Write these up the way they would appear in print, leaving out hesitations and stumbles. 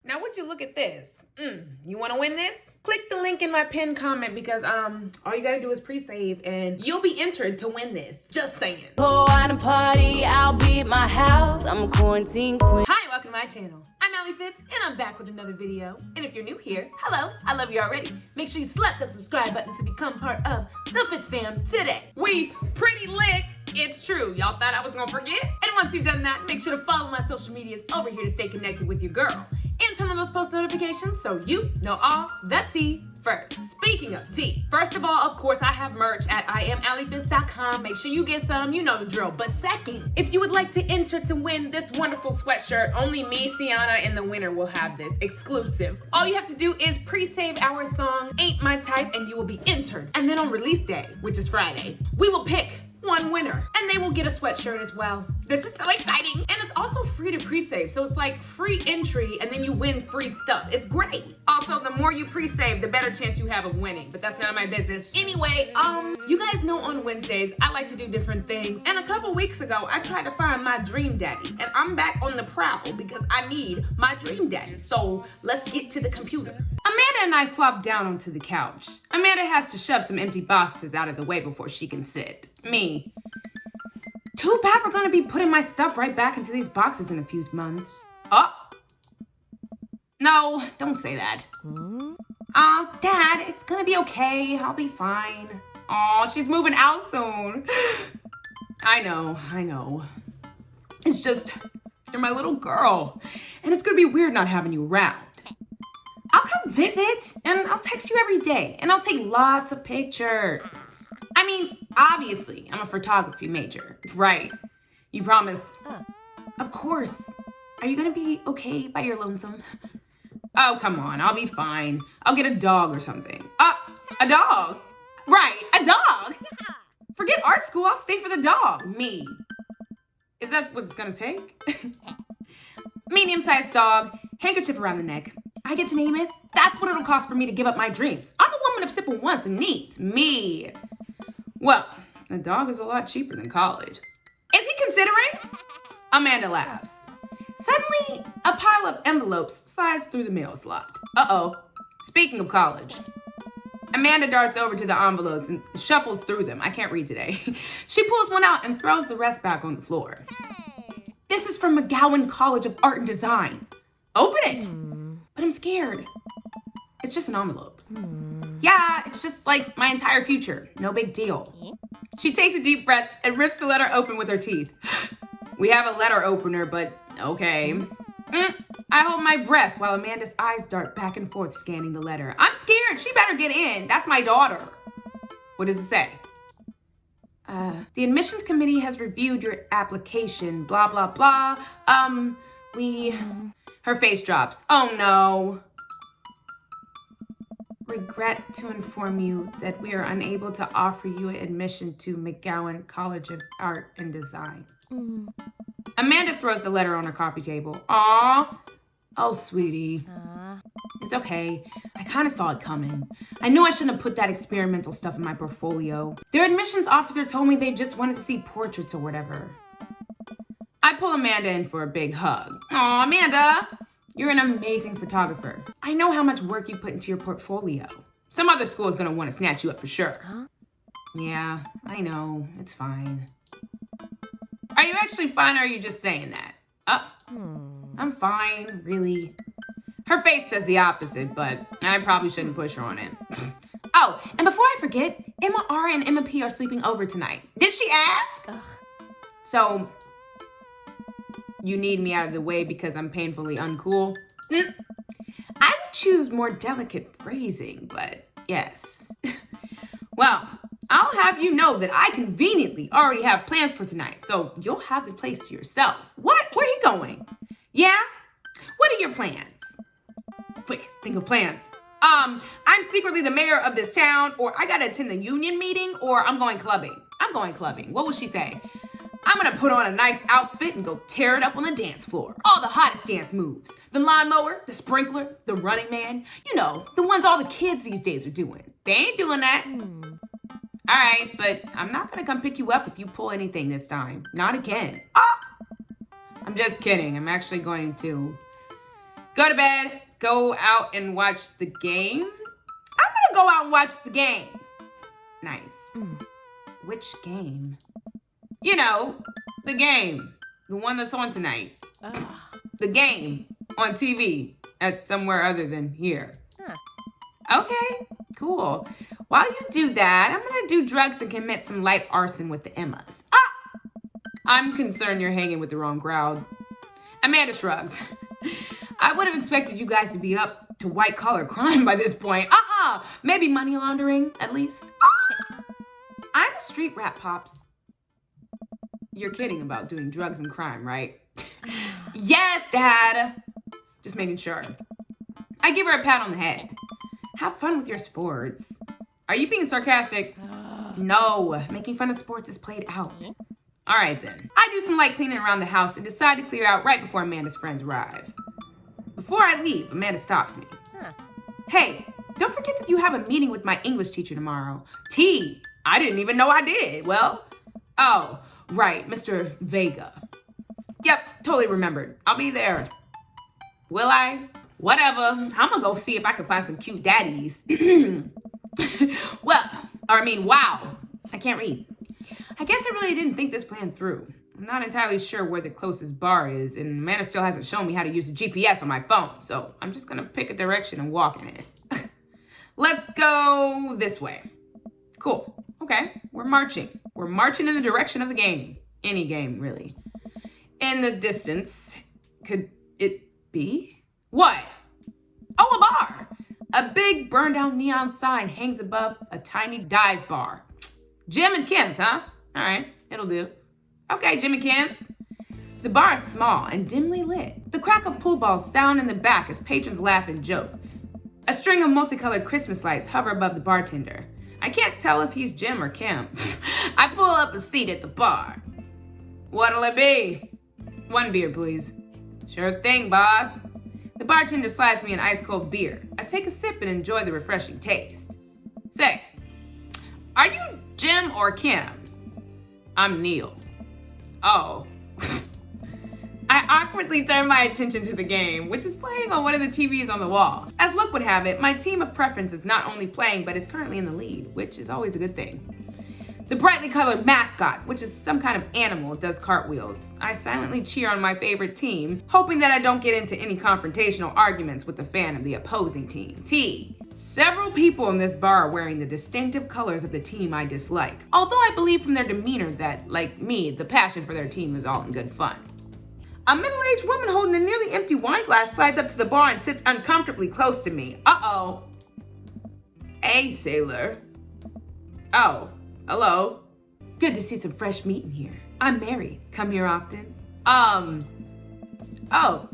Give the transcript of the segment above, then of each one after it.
Now would you look at this? You want to win this? Click the link in my pinned comment because all you gotta do is pre-save and you'll be entered to win this. Just saying. Go on a party, I'll be at my house. I'm a quarantine queen. Hi, welcome to my channel. I'm Alli Fitz and I'm back with another video. And if you're new here, hello, I love you already. Make sure you slap that subscribe button to become part of the FITZFAM today. We pretty lit. It's true. Y'all thought I was gonna forget? And once you've done that, make sure to follow my social medias over here to stay connected with your girl. And turn on those post notifications so you know all the tea first. Speaking of tea, first of all, of course, I have merch at IamAlliFitz.com. Make sure you get some, you know the drill. But second, if you would like to enter to win this wonderful sweatshirt, only me, Sienna, and the winner will have this exclusive. All you have to do is pre-save our song, Ain't My Type, and you will be entered. And then on release day, which is Friday, we will pick one winner and they will get a sweatshirt as well. This is so exciting. And it's also free to pre-save. So it's like free entry and then you win free stuff. It's great. Also, the more you pre-save, the better chance you have of winning, but that's none of my business. Anyway, you guys know on Wednesdays, I like to do different things. And a couple weeks ago, I tried to find my dream daddy and I'm back on the prowl because I need my dream daddy. So let's get to the computer. Amanda and I flopped down onto the couch. Amanda has to shove some empty boxes out of the way before she can sit. Me. Too bad we're gonna be putting my stuff right back into these boxes in a few months. Oh. No, don't say that. Dad, it's gonna be okay. I'll be fine. Oh, she's moving out soon. I know. It's just, you're my little girl. And it's gonna be weird not having you around. I'll come visit and I'll text you every day and I'll take lots of pictures. I mean, obviously, I'm a photography major, right? You promise? Of course. Are you gonna be okay by your lonesome? Oh, come on, I'll be fine. I'll get a dog or something. A dog? Right, a dog? Forget art school, I'll stay for the dog. Me. Is that what it's gonna take? Medium-sized dog, handkerchief around the neck. I get to name it. That's what it'll cost for me to give up my dreams. I'm a woman of simple wants and needs. Me. Well, a dog is a lot cheaper than college. Is he considering? Amanda laughs. Suddenly, a pile of envelopes slides through the mail slot. Uh-oh. Speaking of college. Amanda darts over to the envelopes and shuffles through them. I can't read today. She pulls one out and throws the rest back on the floor. This is from McGowan College of Art and Design. Open it. But I'm scared. It's just an envelope. Yeah, it's just like my entire future. No big deal. She takes a deep breath and rips the letter open with her teeth. We have a letter opener, but okay. I hold my breath while Amanda's eyes dart back and forth scanning the letter. I'm scared. She better get in. That's my daughter. What does it say? The admissions committee has reviewed your application, blah, blah, blah. Her face drops. Oh no. Regret to inform you that we are unable to offer you admission to McGowan College of Art and Design. Amanda throws the letter on her coffee table. Aw. Oh, sweetie. It's okay. I kind of saw it coming. I knew I shouldn't have put that experimental stuff in my portfolio. Their admissions officer told me they just wanted to see portraits or whatever. I pull Amanda in for a big hug. Aw, Amanda. You're an amazing photographer. I know how much work you put into your portfolio. Some other school is gonna want to snatch you up for sure. Yeah, I know. It's fine. Are you actually fine or are you just saying that? I'm fine, really. Her face says the opposite, but I probably shouldn't push her on it. Oh, and before I forget, Emma R and Emma P are sleeping over tonight. Did she ask? So, you need me out of the way because I'm painfully uncool? I would choose more delicate phrasing, but yes. Well, I'll have you know that I conveniently already have plans for tonight, so you'll have the place to yourself. What? Where are you going? Yeah? What are your plans? Quick, think of plans. I'm secretly the mayor of this town, or I gotta attend the union meeting, or I'm going clubbing. I'm going clubbing. What will she say? I'm gonna put on a nice outfit and go tear it up on the dance floor. All the hottest dance moves. The lawnmower, the sprinkler, the running man. You know, the ones all the kids these days are doing. They ain't doing that. All right, but I'm not gonna come pick you up if you pull anything this time. Not again. I'm just kidding. I'm actually going to Go to bed, go out and watch the game. I'm gonna go out and watch the game. Nice. Which game? You know, the game. The one that's on tonight. The game on TV at somewhere other than here. Okay, cool. While you do that, I'm gonna do drugs and commit some light arson with the Emmas. I'm concerned you're hanging with the wrong crowd. Amanda shrugs. I would have expected you guys to be up to white collar crime by this point. Maybe money laundering, at least. I'm a street rat, Pops. You're kidding about doing drugs and crime, right? Yes, Dad. Just making sure. I give her a pat on the head. Have fun with your sports. Are you being sarcastic? No, making fun of sports is played out. All right, then. I do some light cleaning around the house and decide to clear out right before Amanda's friends arrive. Before I leave, Amanda stops me. Hey, don't forget that you have a meeting with my English teacher tomorrow. T, I didn't even know I did. Well, oh, right, Mr. Vega. Yep, totally remembered. I'll be there. Will I? Whatever. I'm gonna go see if I can find some cute daddies. Wow. I can't read. I guess I really didn't think this plan through. I'm not entirely sure where the closest bar is, and Amanda still hasn't shown me how to use the GPS on my phone, so I'm just gonna pick a direction and walk in it. Let's go this way. Cool. Okay, we're marching. We're marching in the direction of the game. Any game, really. In the distance, could it be? What? Oh, a bar! A big burned down neon sign hangs above a tiny dive bar. Jim and Kim's, huh? All right, it'll do. Okay, Jim and Kim's. The bar is small and dimly lit. The crack of pool balls sound in the back as patrons laugh and joke. A string of multicolored Christmas lights hover above the bartender. I can't tell if he's Jim or Kim. I pull up a seat at the bar. What'll it be? 1 beer, please. Sure thing, boss. The bartender slides me an ice-cold beer. I take a sip and enjoy the refreshing taste. Say, are you Jim or Kim? I'm Neil. Oh. I awkwardly turn my attention to the game, which is playing on one of the TVs on the wall. As luck would have it, my team of preference is not only playing, but is currently in the lead, which is always a good thing. The brightly colored mascot, which is some kind of animal, does cartwheels. I silently cheer on my favorite team, hoping that I don't get into any confrontational arguments with the fan of the opposing team. T. Several people in this bar are wearing the distinctive colors of the team I dislike, although I believe from their demeanor that, like me, the passion for their team is all in good fun. A middle-aged woman holding a nearly empty wine glass slides up to the bar and sits uncomfortably close to me. Uh-oh. Hey, sailor. Oh, hello. Good to see some fresh meat in here. I'm Mary. Come here often? Oh,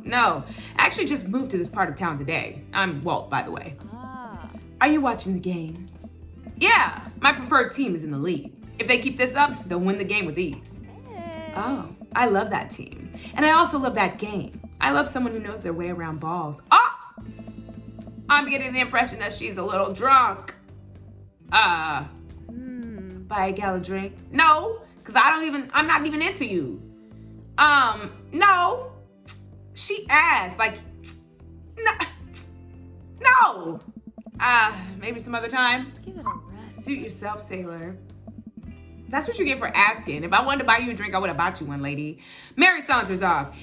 no. I actually just moved to this part of town today. I'm Walt, by the way. Are you watching the game? Yeah, my preferred team is in the lead. If they keep this up, they'll win the game with ease. Oh, I love that team. And I also love that game. I love someone who knows their way around balls. Oh! I'm getting the impression that she's a little drunk. Buy a gal a drink? No, because I'm not even into you. No. She asked, like, no. Maybe some other time. Give it a rest. Suit yourself, sailor. That's what you get for asking. If I wanted to buy you a drink, I would have bought you one, lady. Mary saunters off,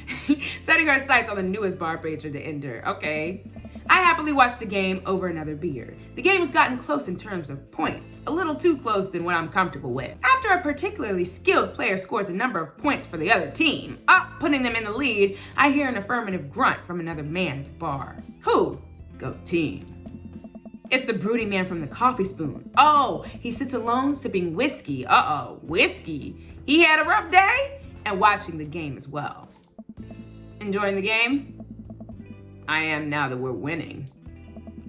setting her sights on the newest bar patron to enter. Okay. I happily watch the game over another beer. The game has gotten close in terms of points, a little too close than what I'm comfortable with. After a particularly skilled player scores a number of points for the other team, putting them in the lead, I hear an affirmative grunt from another man at the bar. Who? Go team. It's the brooding man from the coffee spoon. Oh, he sits alone sipping whiskey. Uh-oh, whiskey. He had a rough day and watching the game as well. Enjoying the game? I am now that we're winning.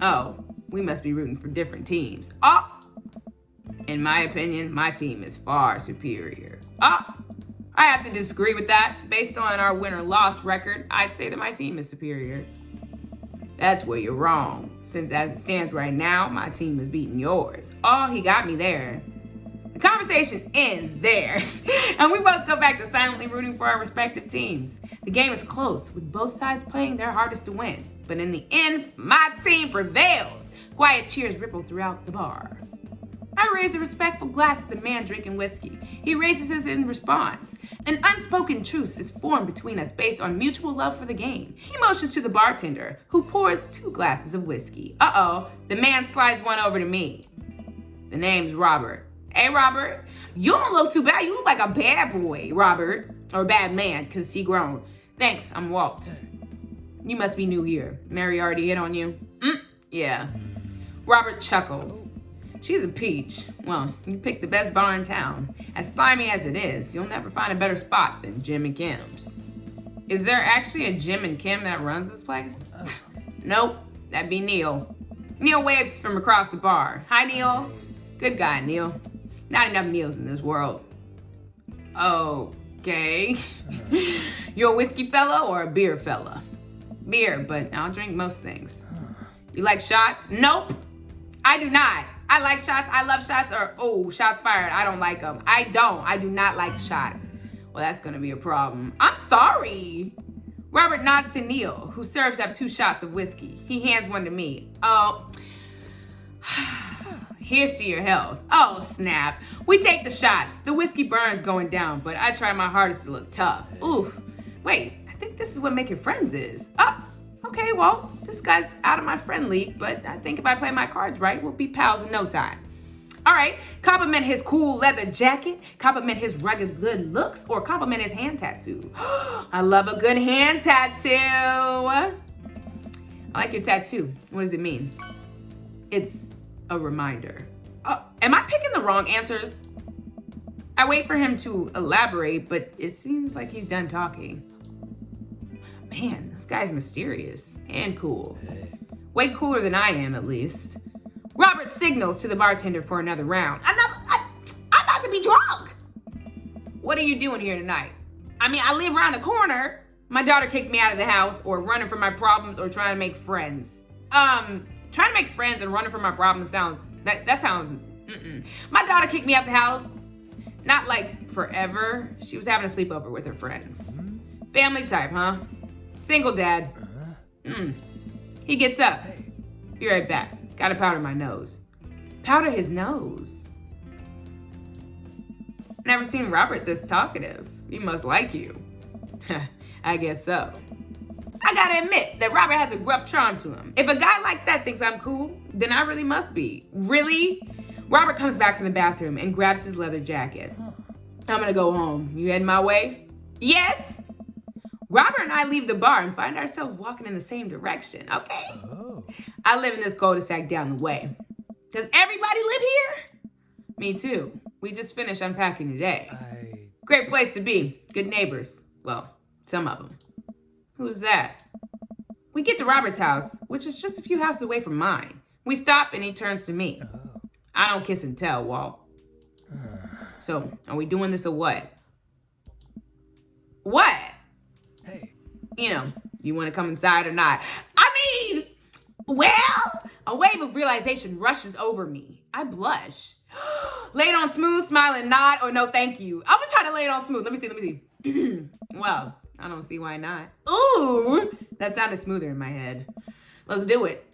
Oh, we must be rooting for different teams. Oh, in my opinion, my team is far superior. I have to disagree with that. Based on our win or loss record, I'd say that my team is superior. That's where you're wrong, since as it stands right now, my team is beating yours. Oh, he got me there. The conversation ends there, and we both go back to silently rooting for our respective teams. The game is close, with both sides playing their hardest to win. But in the end, my team prevails. Quiet cheers ripple throughout the bar. I raise a respectful glass at the man drinking whiskey. He raises his in response. An unspoken truce is formed between us based on mutual love for the game. He motions to the bartender, who pours 2 glasses of whiskey. Uh-oh, the man slides one over to me. The name's Robert. Hey, Robert. You don't look too bad. You look like a bad boy, Robert. Or a bad man, because he grown. Thanks, I'm Walt. You must be new here. Mary already hit on you? Yeah. Robert chuckles. She's a peach. Well, you picked the best bar in town. As slimy as it is, you'll never find a better spot than Jim and Kim's. Is there actually a Jim and Kim that runs this place? Nope, that'd be Neil. Neil waves from across the bar. Hi, Neil. Good guy, Neil. Not enough Neils in this world. Okay. You a whiskey fella or a beer fella? Beer, but I'll drink most things. You like shots? Nope, I do not. I like shots, I love shots, or, shots fired, I don't like them. I do not like shots. Well, that's gonna be a problem. I'm sorry. Robert nods to Neil, who serves up 2 shots of whiskey. He hands one to me. Oh, here's to your health. Oh, snap. We take the shots. The whiskey burns going down, but I try my hardest to look tough. Oof. Wait, I think this is what making friends is. Okay, well, this guy's out of my friend league, but I think if I play my cards right, we'll be pals in no time. All right, compliment his cool leather jacket, compliment his rugged good looks, or compliment his hand tattoo. I love a good hand tattoo. I like your tattoo. What does it mean? It's a reminder. Am I picking the wrong answers? I wait for him to elaborate, but it seems like he's done talking. Man, this guy's mysterious and cool. Way cooler than I am, at least. Robert signals to the bartender for another round. I'm about to be drunk. What are you doing here tonight? I mean, I live around the corner. My daughter kicked me out of the house, or running from my problems, or trying to make friends. Trying to make friends and running from my problems sounds, that sounds, My daughter kicked me out the house. Not like forever. She was having a sleepover with her friends. Family type, huh? Single dad. He gets up. Be right back. Gotta powder my nose. Powder his nose? Never seen Robert this talkative. He must like you. I guess so. I gotta admit that Robert has a gruff charm to him. If a guy like that thinks I'm cool, then I really must be. Really? Robert comes back from the bathroom and grabs his leather jacket. I'm gonna go home. You heading my way? Yes. Robert and I leave the bar and find ourselves walking in the same direction. Okay. I live in this cul-de-sac down the way. Does everybody live here? Me too. We just finished unpacking today. Great place to be. Good neighbors. Well, some of them. Who's that? We get to Robert's house, which is just a few houses away from mine. We stop and he turns to me. I don't kiss and tell, Walt. So, are we doing this or what? What? You know, you want to come inside or not? I mean, well, a wave of realization rushes over me. I blush. Lay it on smooth, smile and nod, or no thank you. I was trying to lay it on smooth. Let me see. Well, I don't see why not. Ooh, that sounded smoother in my head. Let's do it.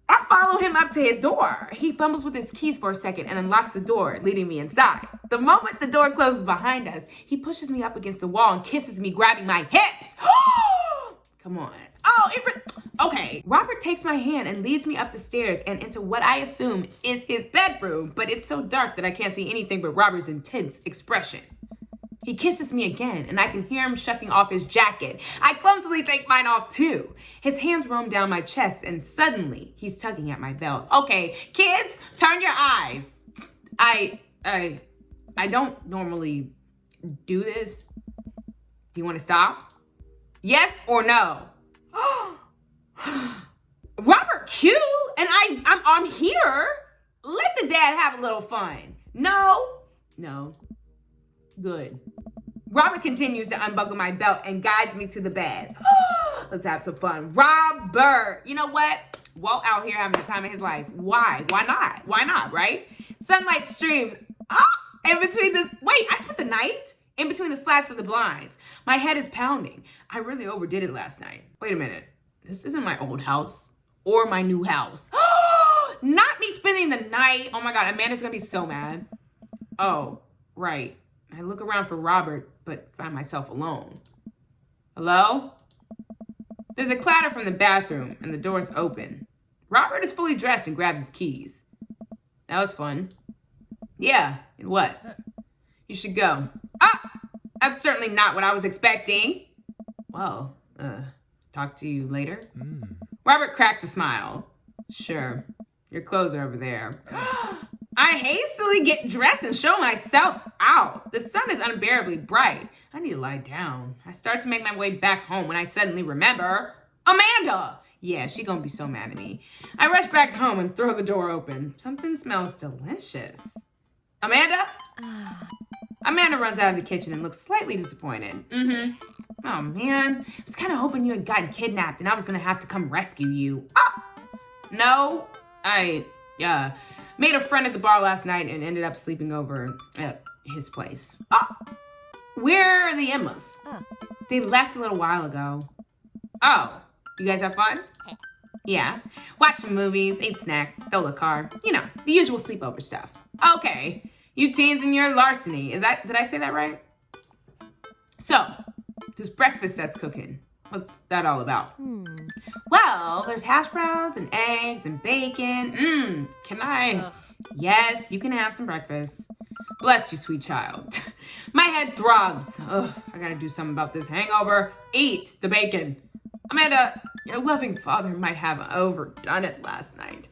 I follow him up to his door. He fumbles with his keys for a second and unlocks the door, leading me inside. The moment the door closes behind us, he pushes me up against the wall and kisses me, grabbing my hips. Come on. Okay. Robert takes my hand and leads me up the stairs and into what I assume is his bedroom, but it's so dark that I can't see anything but Robert's intense expression. He kisses me again, and I can hear him shucking off his jacket. I clumsily take mine off too. His hands roam down my chest, and suddenly he's tugging at my belt. Okay, kids, turn your eyes. I don't normally do this. Do you want to stop? Yes or no? Robert Q, and I'm here. Let the dad have a little fun. No. Good. Robert continues to unbuckle my belt and guides me to the bed. Let's have some fun. Robert, you know what? Walt out here having the time of his life. Why? Why not? Why not, right? Sunlight streams in between I spent the night in between the slats of the blinds. My head is pounding. I really overdid it last night. Wait a minute. this isn't my old house or my new house. Not me spending the night. Oh my God, Amanda's gonna be so mad. Oh, right. I look around for Robert, but find myself alone. Hello? There's a clatter from the bathroom and the door's open. Robert is fully dressed and grabs his keys. That was fun. Yeah, it was. You should go. Ah, that's certainly not what I was expecting. Well, talk to you later. Robert cracks a smile. Sure, your clothes are over there. I hastily get dressed and show myself out. The sun is unbearably bright. I need to lie down. I start to make my way back home when I suddenly remember Amanda. Yeah, she gonna be so mad at me. I rush back home and throw the door open. Something smells delicious. Amanda? Amanda runs out of the kitchen and looks slightly disappointed. Oh man, I was kind of hoping you had gotten kidnapped and I was gonna have to come rescue you. No, I made a friend at the bar last night and ended up sleeping over at his place. Where are the Emmas? They left a little while ago. Oh, you guys have fun? Yeah, watch some movies, ate snacks, stole a car. You know, the usual sleepover stuff. Okay, you teens and your larceny. Did I say that right? So, this breakfast that's cooking, what's that all about? Well, there's hash browns and eggs and bacon. Can I? Ugh. Yes, you can have some breakfast. Bless you, sweet child. My head throbs. Ugh, I gotta do something about this hangover. Eat the bacon. Amanda, your loving father might have overdone it last night.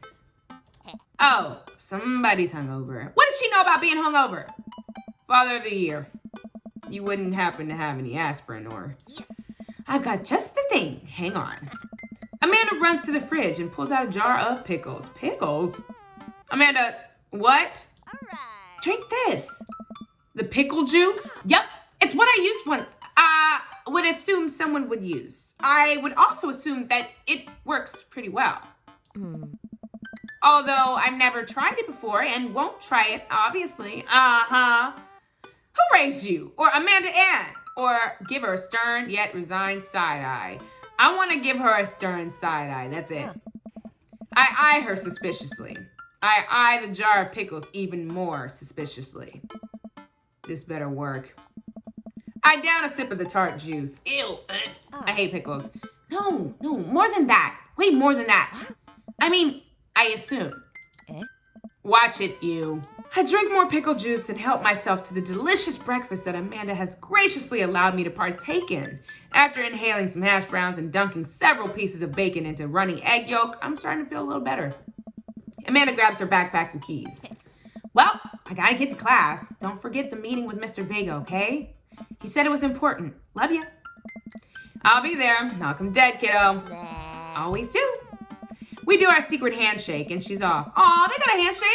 Oh, somebody's hungover. What does she know about being hungover? Father of the year. You wouldn't happen to have any aspirin or... Yes. I've got just the thing. Hang on. Amanda runs to the fridge and pulls out a jar of pickles. Pickles? Amanda, what? All right. Drink this. The pickle juice? Yep, it's what I used when would assume someone would use. I would also assume that it works pretty well. Although I've never tried it before and won't try it, obviously. Who raised you? Or Amanda Ann? Or give her a stern yet resigned side eye. I want to give her a stern side eye, that's it. I eye her suspiciously. I eye the jar of pickles even more suspiciously. This better work. I down a sip of the tart juice. Ew. I hate pickles. No, more than that. Way more than that. I mean, I assume. Watch it, you. I drink more pickle juice and help myself to the delicious breakfast that Amanda has graciously allowed me to partake in. After inhaling some hash browns and dunking several pieces of bacon into running egg yolk, I'm starting to feel a little better. Amanda grabs her backpack and keys. Well, I gotta get to class. Don't forget the meeting with Mr. Vega, okay? He said it was important. Love ya. I'll be there. Knock 'em dead, kiddo. Always do. We do our secret handshake and she's off. Aw, they got a handshake?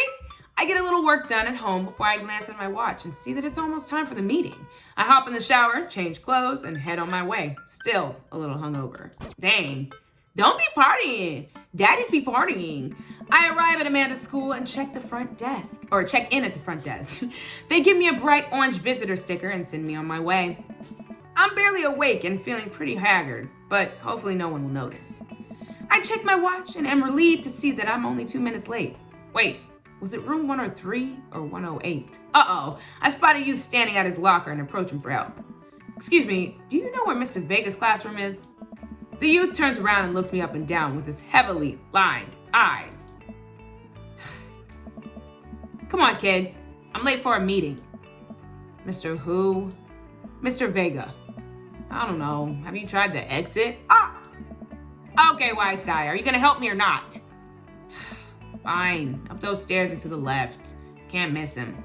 I get a little work done at home before I glance at my watch and see that it's almost time for the meeting. I hop in the shower, change clothes, and head on my way. Still a little hungover. Dang. Don't be partying. Daddies be partying. I arrive at Amanda's school and check in at the front desk. They give me a bright orange visitor sticker and send me on my way. I'm barely awake and feeling pretty haggard, but hopefully no one will notice. I check my watch and am relieved to see that I'm only 2 minutes late. Wait, was it room 103 or 108? Uh-oh, I spot a youth standing at his locker and approach him for help. Excuse me, do you know where Mr. Vega's classroom is? The youth turns around and looks me up and down with his heavily lined eyes. Come on, kid. I'm late for a meeting. Mr. Who? Mr. Vega. I don't know. Have you tried the exit? Okay, wise guy. Are you gonna help me or not? Fine. Up those stairs and to the left. Can't miss him.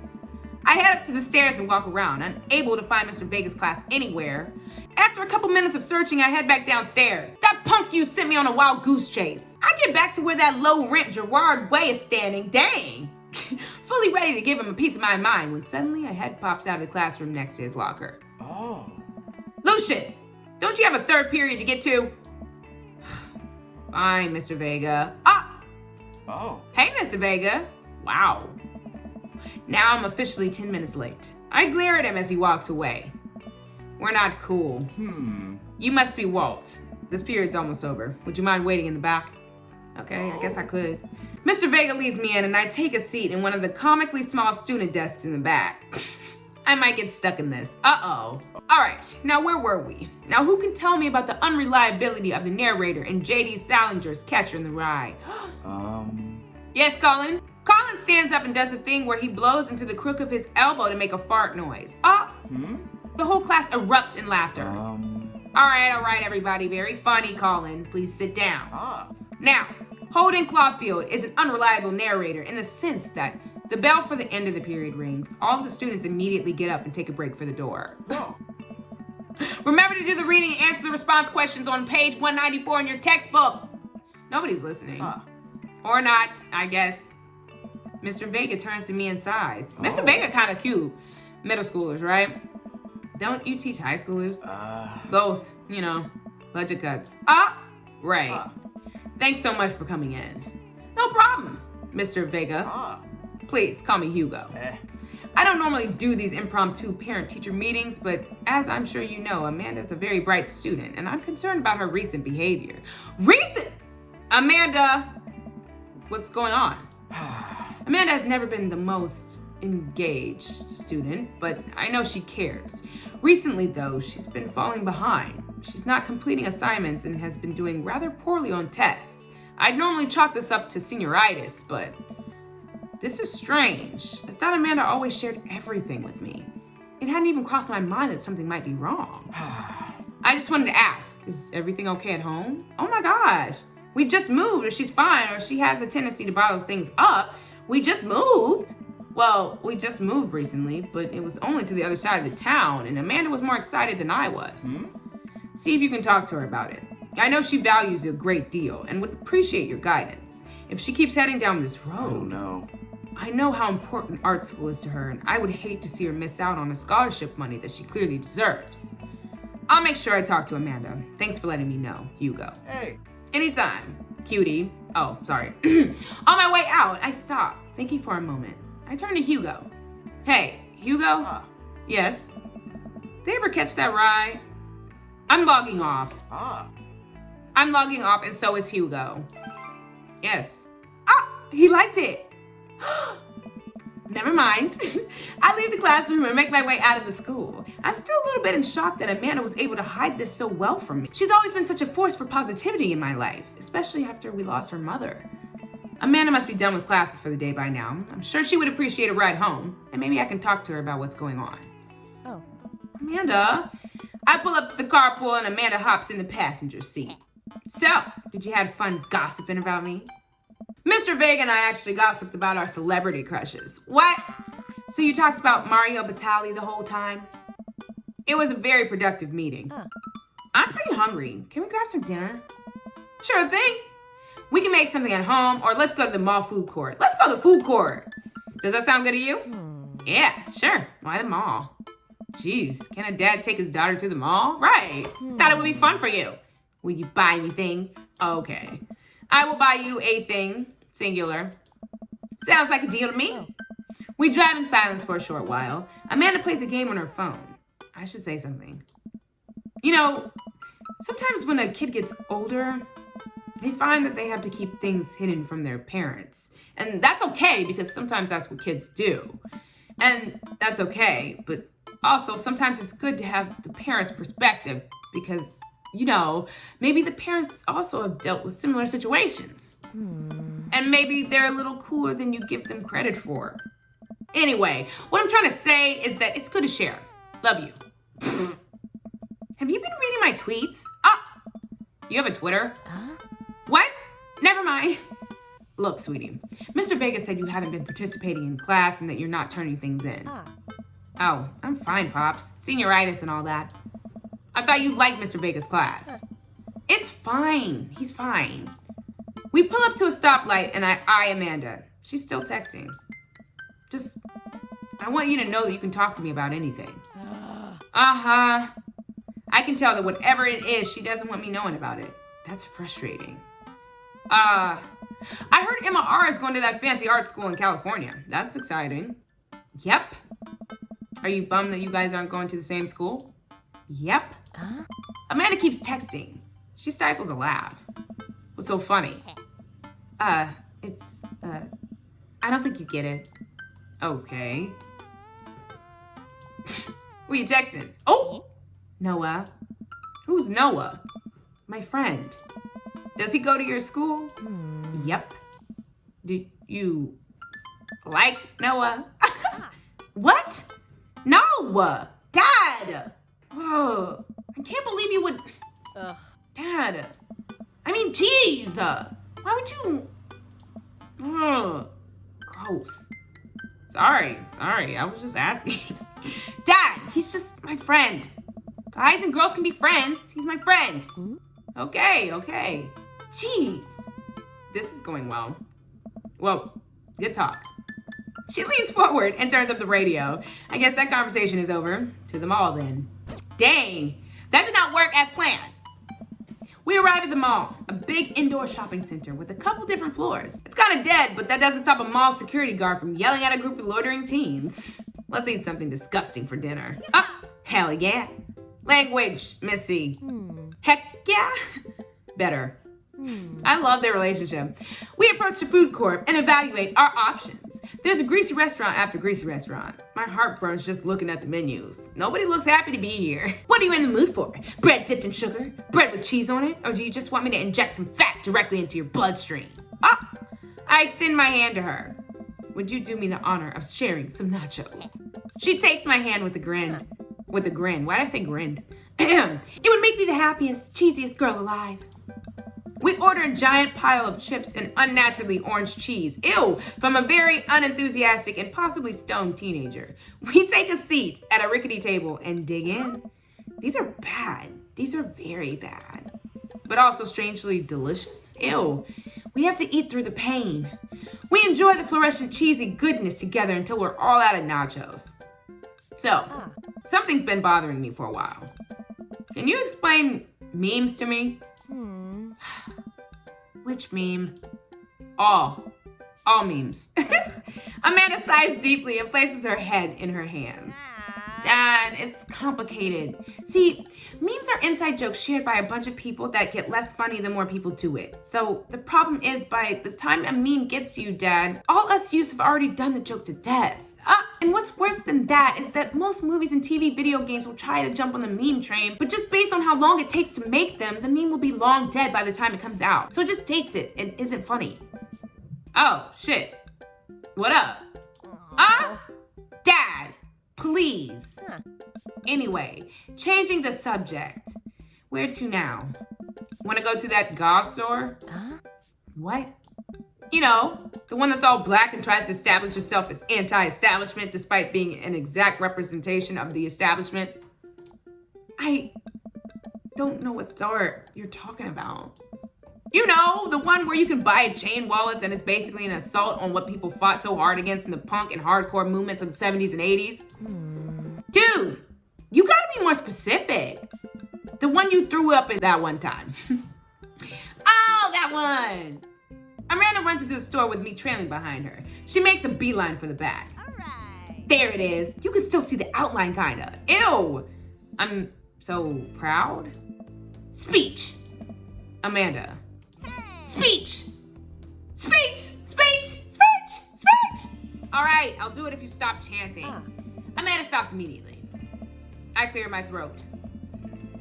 I head up to the stairs and walk around, unable to find Mr. Vega's class anywhere. After a couple minutes of searching, I head back downstairs. That punk you sent me on a wild goose chase. I get back to where that low-rent Gerard Way is standing. Dang. Fully ready to give him a piece of my mind when suddenly a head pops out of the classroom next to his locker. Oh. Lucian, don't you have a third period to get to? Fine, Mr. Vega. Oh. Hey, Mr. Vega. Wow. Now I'm officially 10 minutes late. I glare at him as he walks away. We're not cool. Hmm. You must be Walt. this period's almost over. Would you mind waiting in the back? Okay, I guess I could. Mr. Vega leads me in and I take a seat in one of the comically small student desks in the back. I might get stuck in this. Uh-oh. All right, now where were we? Now who can tell me about the unreliability of the narrator in J.D. Salinger's Catcher in the Rye? Yes, Colin? Colin stands up and does a thing where he blows into the crook of his elbow to make a fart noise. The whole class erupts in laughter. All right, everybody. Very funny, Colin. Please sit down. Now, Holden Clawfield is an unreliable narrator in the sense that the bell for the end of the period rings. All of the students immediately get up and take a break for the door. Remember to do the reading and answer the response questions on page 194 in your textbook. Nobody's listening. Or not, I guess. Mr. Vega turns to me and sighs. Mr. Vega kind of cute. Middle schoolers, right? Don't you teach high schoolers? Both, you know, budget cuts. Right. Thanks so much for coming in. No problem, Mr. Vega. Please call me Hugo. I don't normally do these impromptu parent-teacher meetings, but as I'm sure you know, Amanda's a very bright student, and I'm concerned about her recent behavior. Amanda! What's going on? Amanda has never been the most engaged student, but I know she cares. Recently, though, she's been falling behind. She's not completing assignments and has been doing rather poorly on tests. I'd normally chalk this up to senioritis, but this is strange. I thought Amanda always shared everything with me. It hadn't even crossed my mind that something might be wrong. I just wanted to ask, is everything okay at home? Oh my gosh, we just moved. If she's fine or she has a tendency to bottle things up, we just moved. Well, we just moved recently, but it was only to the other side of the town, and Amanda was more excited than I was. See if you can talk to her about it. I know she values you a great deal and would appreciate your guidance. If she keeps heading down this road... Oh, no. I know how important art school is to her, and I would hate to see her miss out on the scholarship money that she clearly deserves. I'll make sure I talk to Amanda. Thanks for letting me know, Hugo. Hey. Anytime, cutie. Oh, sorry. On my way out, I stop, thinking for a moment. I turn to Hugo. Hey, Hugo? Yes? Did they ever catch that ride? I'm logging off. I'm logging off, and so is Hugo. Yes. He liked it. Never mind. I leave the classroom and make my way out of the school. I'm still a little bit in shock that Amanda was able to hide this so well from me. She's always been such a force for positivity in my life, especially after we lost her mother. Amanda must be done with classes for the day by now. I'm sure she would appreciate a ride home, and maybe I can talk to her about what's going on. Amanda? I pull up to the carpool and Amanda hops in the passenger seat. So, did you have fun gossiping about me? Mr. Vega and I actually gossiped about our celebrity crushes. What? So you talked about Mario Batali the whole time? It was a very productive meeting. I'm pretty hungry. Can we grab some dinner? Sure thing. We can make something at home, or let's go to the mall food court. Let's go to the food court. Does that sound good to you? Yeah, sure. Why the mall? Jeez, can a dad take his daughter to the mall? Right. Thought it would be fun for you. Will you buy me things? Okay. I will buy you a thing, singular. Sounds like a deal to me. We drive in silence for a short while. Amanda plays a game on her phone. I should say something. You know, sometimes when a kid gets older, they find that they have to keep things hidden from their parents. And that's okay, because sometimes that's what kids do. And that's okay, but also sometimes it's good to have the parents' perspective, because you know, maybe the parents also have dealt with similar situations. And maybe they're a little cooler than you give them credit for. Anyway, what I'm trying to say is that it's good to share. Love you. Have you been reading my tweets? You have a Twitter? What? Never mind. Look, sweetie, Mr. Vega said you haven't been participating in class and that you're not turning things in. Oh, I'm fine, Pops. Senioritis and all that. I thought you liked Mr. Vega's class. It's fine. He's fine. We pull up to a stoplight and I eye Amanda. She's still texting. I want you to know that you can talk to me about anything. I can tell that whatever it is, she doesn't want me knowing about it. That's frustrating. I heard Emma R is going to that fancy art school in California. That's exciting. Yep. Are you bummed that you guys aren't going to the same school? Yep. Amanda keeps texting. She stifles a laugh. What's so funny? I don't think you get it. Okay. Who you texting? Oh! Noah. Who's Noah? My friend. Does he go to your school? Yep. Do you like Noah? What? No! Dad! Oh, I can't believe you would... Ugh. Dad. I mean, jeez. Why would you... Ugh. Gross. Sorry. I was just asking. Dad, he's just my friend. Guys and girls can be friends. He's my friend. Okay. Jeez. This is going well. Well, good talk. She leans forward and turns up the radio. I guess that conversation is over. To the mall then. Dang, that did not work as planned. We arrive at the mall, a big indoor shopping center with a couple different floors. It's kind of dead, but that doesn't stop a mall security guard from yelling at a group of loitering teens. Let's eat something disgusting for dinner. Oh, hell yeah. Language, Missy. Heck yeah. Better. I love their relationship. We approach the food court and evaluate our options. There's a greasy restaurant after greasy restaurant. My heart burns just looking at the menus. Nobody looks happy to be here. What are you in the mood for? Bread dipped in sugar? Bread with cheese on it? Or do you just want me to inject some fat directly into your bloodstream? Ah! I extend my hand to her. Would you do me the honor of sharing some nachos? She takes my hand with a grin. With a grin. Why'd I say grinned? It would make me the happiest, cheesiest girl alive. We order a giant pile of chips and unnaturally orange cheese. Ew, from a very unenthusiastic and possibly stoned teenager. We take a seat at a rickety table and dig in. These are bad. These are very bad. But also strangely delicious. Ew, we have to eat through the pain. We enjoy the fluorescent cheesy goodness together until we're all out of nachos. So, something's been bothering me for a while. Can you explain memes to me? Which meme? All memes. Amanda sighs deeply and places her head in her hands. Dad, it's complicated. See, memes are inside jokes shared by a bunch of people that get less funny the more people do it. So the problem is by the time a meme gets to you, Dad, all us youths have already done the joke to death. And what's worse than that is that most movies and TV video games will try to jump on the meme train, but just based on how long it takes to make them, the meme will be long dead by the time it comes out. So it just dates it and isn't funny. Oh, shit. What up? Dad, please. Anyway, changing the subject. Where to now? Wanna go to that goth store? What? You know, the one that's all black and tries to establish itself as anti-establishment despite being an exact representation of the establishment. I don't know what store you're talking about. You know, the one where you can buy chain wallets and it's basically an assault on what people fought so hard against in the punk and hardcore movements of the 70s and 80s. Dude, you gotta be more specific. The one you threw up at that one time. Oh, that one. Amanda runs into the store with me trailing behind her. She makes a beeline for the back. All right. There it is. You can still see the outline, kinda. Ew. I'm so proud. Speech. Amanda. Speech. All right, I'll do it if you stop chanting. Amanda stops immediately. I clear my throat.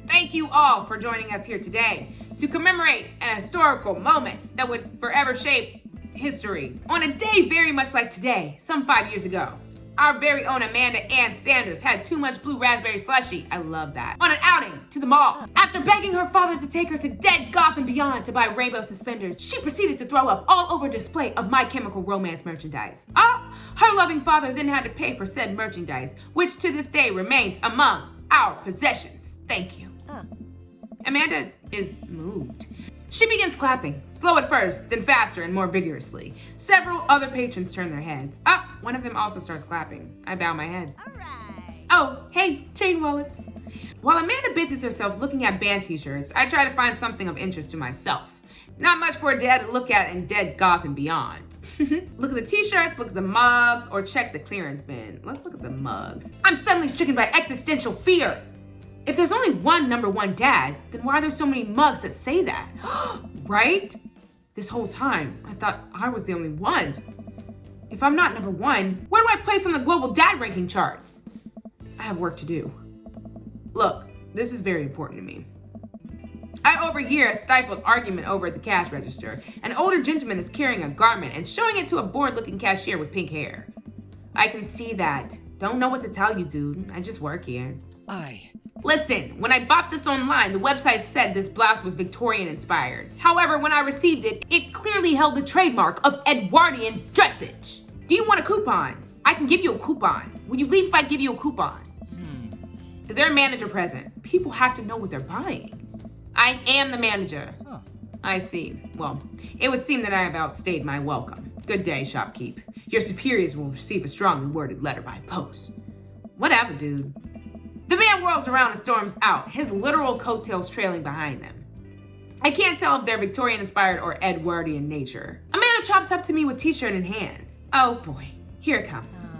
Thank you all for joining us here today to commemorate an historical moment that would forever shape history. On a day very much like today, some 5 years ago, our very own Amanda Ann Sanders had too much blue raspberry slushy, I love that, on an outing to the mall. After begging her father to take her to Dead Goth and Beyond to buy rainbow suspenders, she proceeded to throw up all over display of My Chemical Romance merchandise. Her loving father then had to pay for said merchandise, which to this day remains among our possessions. Thank you. Amanda is moved. She begins clapping, slow at first, then faster and more vigorously. Several other patrons turn their heads. One of them also starts clapping. I bow my head. All right. Oh, hey, chain wallets. While Amanda busies herself looking at band t-shirts, I try to find something of interest to myself. Not much for a dad to look at in Dead Goth and Beyond. Look at the t-shirts, look at the mugs, or check the clearance bin. Let's look at the mugs. I'm suddenly stricken by existential fear. If there's only one number one dad, then why are there so many mugs that say that? Right? This whole time, I thought I was the only one. If I'm not number one, where do I place on the global dad ranking charts? I have work to do. Look, this is very important to me. I overhear a stifled argument over at the cash register. An older gentleman is carrying a garment and showing it to a bored-looking cashier with pink hair. I can see that. Don't know what to tell you, dude. I just work here. Listen, when I bought this online, the website said this blouse was Victorian inspired. However, when I received it, it clearly held the trademark of Edwardian dressage. Do you want a coupon? I can give you a coupon. Will you leave if I give you a coupon? Is there a manager present? People have to know what they're buying. I am the manager. I see. Well, it would seem that I have outstayed my welcome. Good day, shopkeep. Your superiors will receive a strongly worded letter by post. Whatever, dude. The man whirls around and storms out, his literal coattails trailing behind them. I can't tell if they're Victorian-inspired or Edwardian nature. Amanda chops up to me with t-shirt in hand. Oh boy, here it comes.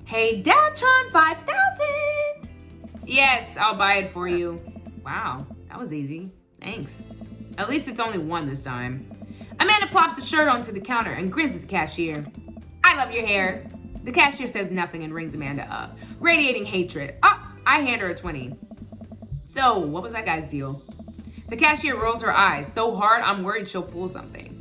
Hey, Datron 5000! Yes, I'll buy it for you. Wow, that was easy. Thanks. At least it's only one this time. Amanda plops the shirt onto the counter and grins at the cashier. I love your hair. The cashier says nothing and rings Amanda up, radiating hatred. I hand her a 20. So, what was that guy's deal? The cashier rolls her eyes so hard I'm worried she'll pull something.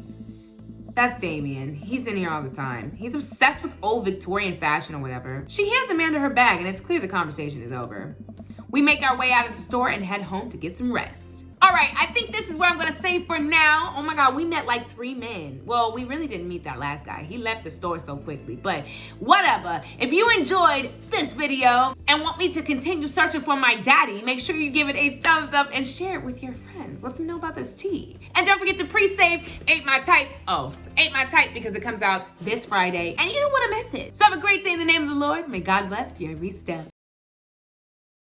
That's Damien. He's in here all the time. He's obsessed with old Victorian fashion or whatever. She hands Amanda her bag and it's clear the conversation is over. We make our way out of the store and head home to get some rest. All right, I think this is where I'm gonna say for now. Oh my God, we met like 3 men. Well, we really didn't meet that last guy. He left the store so quickly, but whatever. If you enjoyed this video and want me to continue searching for my daddy, make sure you give it a thumbs up and share it with your friends. Let them know about this tea. And don't forget to pre-save Ain't My Type. Ain't My Type because it comes out this Friday and you don't wanna miss it. So have a great day in the name of the Lord. May God bless your every step.